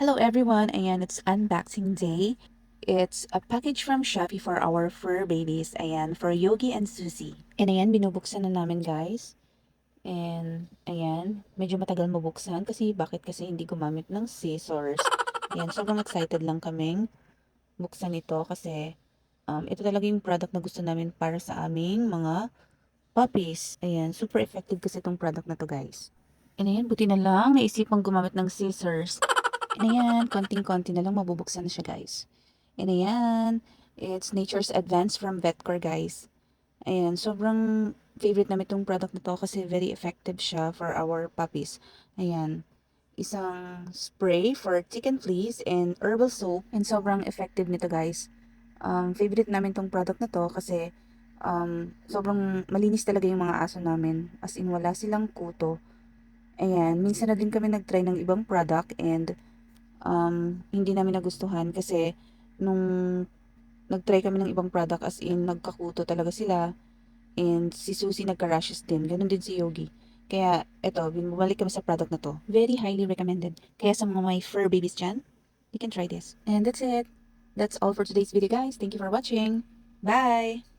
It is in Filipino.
Hello everyone, ayan, it's unboxing day. It's a package from Shopee for our fur babies, ayan, for Yogi and Susie. And ayan, binubuksan na namin guys. And ayan, medyo matagal mabuksan kasi hindi gumamit ng scissors. Ayan, sobrang excited lang kaming buksan ito kasi ito talaga yung product na gusto namin para sa aming mga puppies. Ayan, super effective kasi itong product na to guys. And ayan, buti na lang naisipang gumamit ng scissors. And ayan, konting-konti na lang mabubuksan na siya guys. And ayan, it's Nature's Advance from Vetcore guys. Ayan, sobrang favorite namin itong product na to kasi very effective siya for our puppies. Ayan, isang spray for chicken fleas and herbal soap. And sobrang effective nito guys. Favorite namin itong product na to kasi sobrang malinis talaga yung mga aso namin. As in, wala silang kuto. Ayan, minsan na din kami nag-try ng ibang product and hindi namin nagustuhan kasi nung nag-try kami ng ibang product as in nagkakuto talaga sila and si Susie nagka-rashes din. Ganun din si Yogi. Kaya eto, bumalik kami sa product na to. Very highly recommended. Kaya sa mga may fur babies dyan, you can try this. And that's it. That's all for today's video guys. Thank you for watching. Bye!